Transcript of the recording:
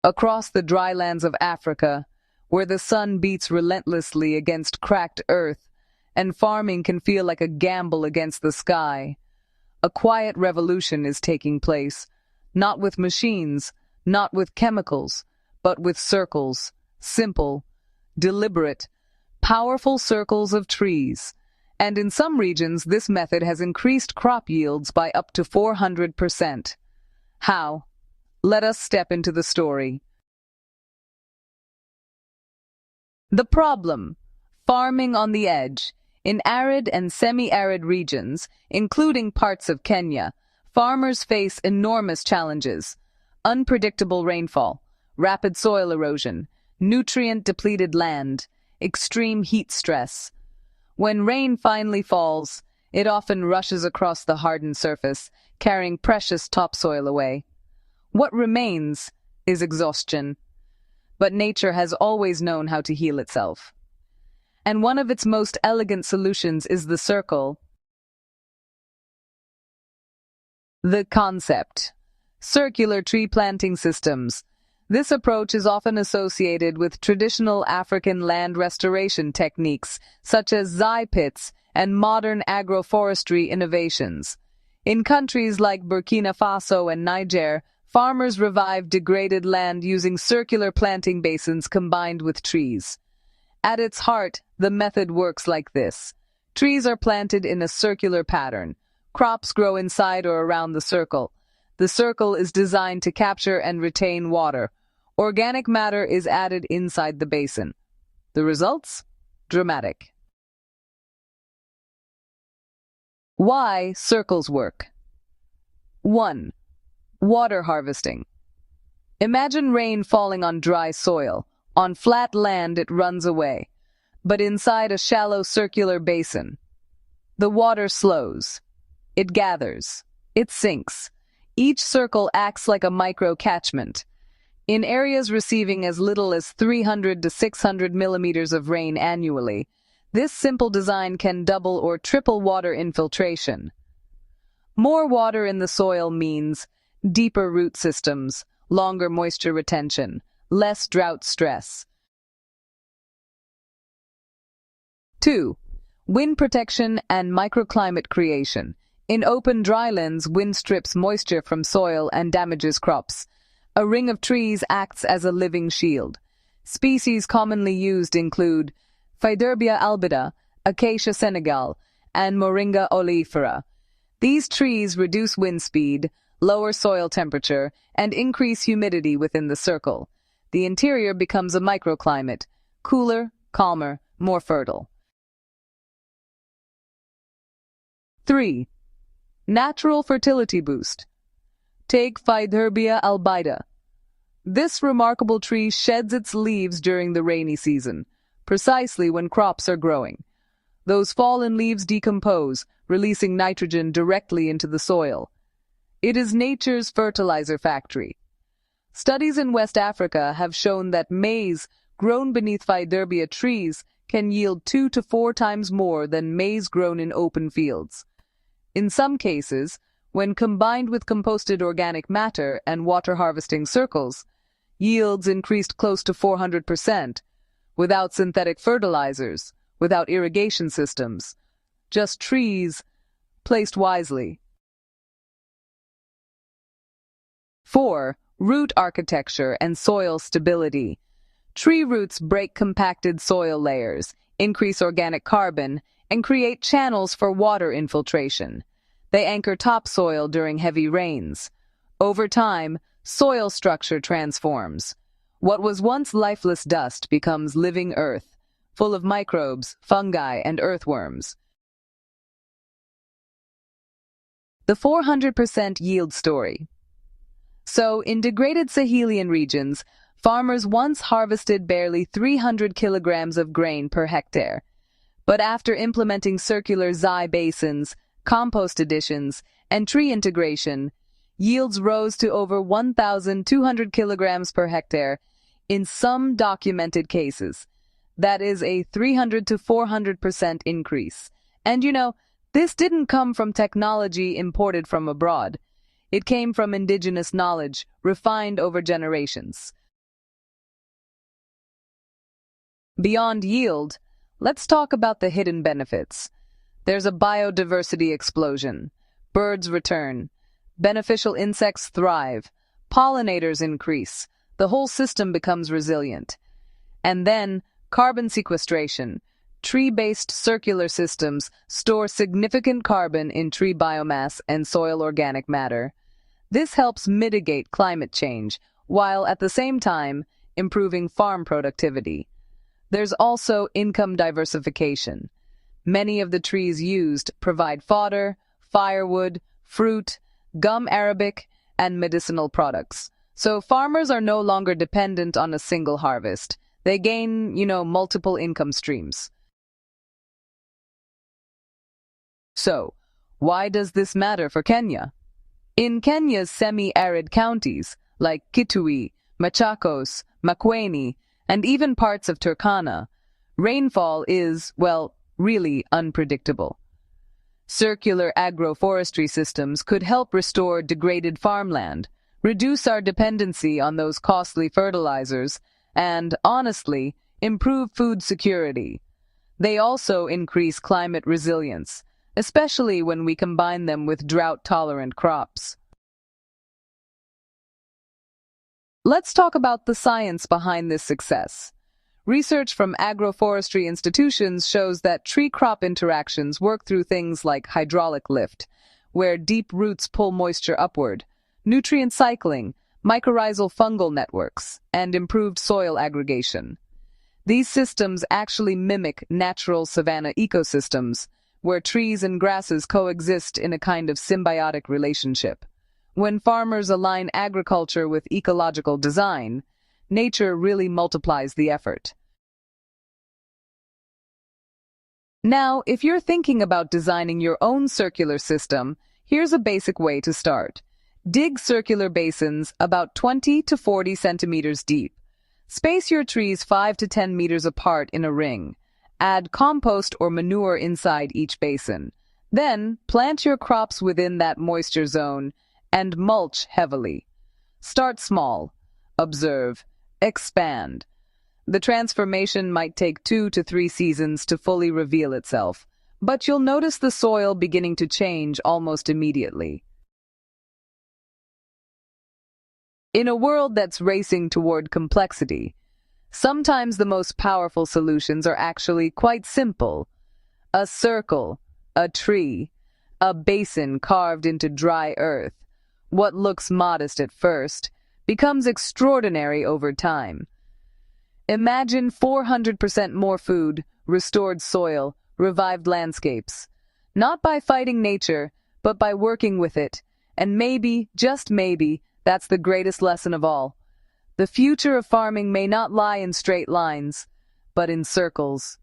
Across the dry lands of Africa, where the sun beats relentlessly against cracked earth, and farming can feel like a gamble against the sky, a quiet revolution is taking place, not with machines, not with chemicals, but with circles, simple, deliberate, powerful circles of trees. And in some regions, this method has increased crop yields by up to 400%. How? Let us step into the story. The problem: farming on the edge. In arid and semi-arid regions, including parts of Kenya, farmers face enormous challenges: unpredictable rainfall, rapid soil erosion, nutrient-depleted land, extreme heat stress. When rain finally falls, it often rushes across the hardened surface, carrying precious topsoil away. What remains is exhaustion. But nature has always known how to heal itself. And one of its most elegant solutions is the circle. The concept: circular tree planting systems. This approach is often associated with traditional African land restoration techniques, such as zai pits and modern agroforestry innovations. In countries like Burkina Faso and Niger, farmers revive degraded land using circular planting basins combined with trees. At its heart, the method works like this. Trees are planted in a circular pattern. Crops grow inside or around the circle. The circle is designed to capture and retain water. Organic matter is added inside the basin. The results? Dramatic. Why circles work. 1. Water harvesting. Imagine rain falling on dry soil. On flat land, it runs away. But inside a shallow circular basin, the water slows. It gathers. It sinks. Each circle acts like a micro-catchment. In areas receiving as little as 300 to 600 millimeters of rain annually, this simple design can double or triple water infiltration. More water in the soil means deeper root systems, longer moisture retention, less drought stress. 2. Wind protection and microclimate creation. In open drylands, wind strips moisture from soil and damages crops. A ring of trees acts as a living shield. Species commonly used include Faidherbia albida, Acacia senegal, and Moringa oleifera. These trees reduce wind speed, lower soil temperature, and increase humidity within the circle. The interior becomes a microclimate, cooler, calmer, more fertile. 3. Natural fertility boost. Take Faidherbia albida. This remarkable tree sheds its leaves during the rainy season, precisely when crops are growing. Those fallen leaves decompose, releasing nitrogen directly into the soil. It is nature's fertilizer factory. Studies in West Africa have shown that maize grown beneath Faidherbia trees can yield 2 to 4 times more than maize grown in open fields. In some cases, when combined with composted organic matter and water harvesting circles, yields increased close to 400%, without synthetic fertilizers, without irrigation systems, just trees placed wisely. 4. Root architecture and soil stability. Tree roots break compacted soil layers, increase organic carbon, and create channels for water infiltration. They anchor topsoil during heavy rains. Over time, soil structure transforms. What was once lifeless dust becomes living earth, full of microbes, fungi, and earthworms. The 400% yield story. So, in degraded Sahelian regions, farmers once harvested barely 300 kilograms of grain per hectare. But after implementing circular zai basins, compost additions, and tree integration, yields rose to over 1,200 kilograms per hectare in some documented cases. That is a 300 to 400% increase. And this didn't come from technology imported from abroad. It came from indigenous knowledge, refined over generations. Beyond yield, let's talk about the hidden benefits. There's a biodiversity explosion. Birds return. Beneficial insects thrive. Pollinators increase. The whole system becomes resilient. And then, carbon sequestration. Tree-based circular systems store significant carbon in tree biomass and soil organic matter. This helps mitigate climate change, while at the same time improving farm productivity. There's also income diversification. Many of the trees used provide fodder, firewood, fruit, gum arabic, and medicinal products. So farmers are no longer dependent on a single harvest. They gain, multiple income streams. So, why does this matter for Kenya? In Kenya's semi-arid counties, like Kitui, Machakos, Makueni, and even parts of Turkana, rainfall is, really unpredictable. Circular agroforestry systems could help restore degraded farmland, reduce our dependency on those costly fertilizers, and, honestly, improve food security. They also increase climate resilience, especially when we combine them with drought-tolerant crops. Let's talk about the science behind this success. Research from agroforestry institutions shows that tree-crop interactions work through things like hydraulic lift, where deep roots pull moisture upward, nutrient cycling, mycorrhizal fungal networks, and improved soil aggregation. These systems actually mimic natural savanna ecosystems, where trees and grasses coexist in a kind of symbiotic relationship. When farmers align agriculture with ecological design, nature really multiplies the effort. Now, if you're thinking about designing your own circular system, here's a basic way to start. Dig circular basins about 20 to 40 centimeters deep. Space your trees 5 to 10 meters apart in a ring. Add compost or manure inside each basin. Then, plant your crops within that moisture zone and mulch heavily. Start small. Observe. Expand. The transformation might take 2 to 3 seasons to fully reveal itself, but you'll notice the soil beginning to change almost immediately. In a world that's racing toward complexity, sometimes the most powerful solutions are actually quite simple. A circle, a tree, a basin carved into dry earth. What looks modest at first becomes extraordinary over time. Imagine 400% more food, restored soil, revived landscapes. Not by fighting nature, but by working with it. And maybe, just maybe, that's the greatest lesson of all. The future of farming may not lie in straight lines, but in circles.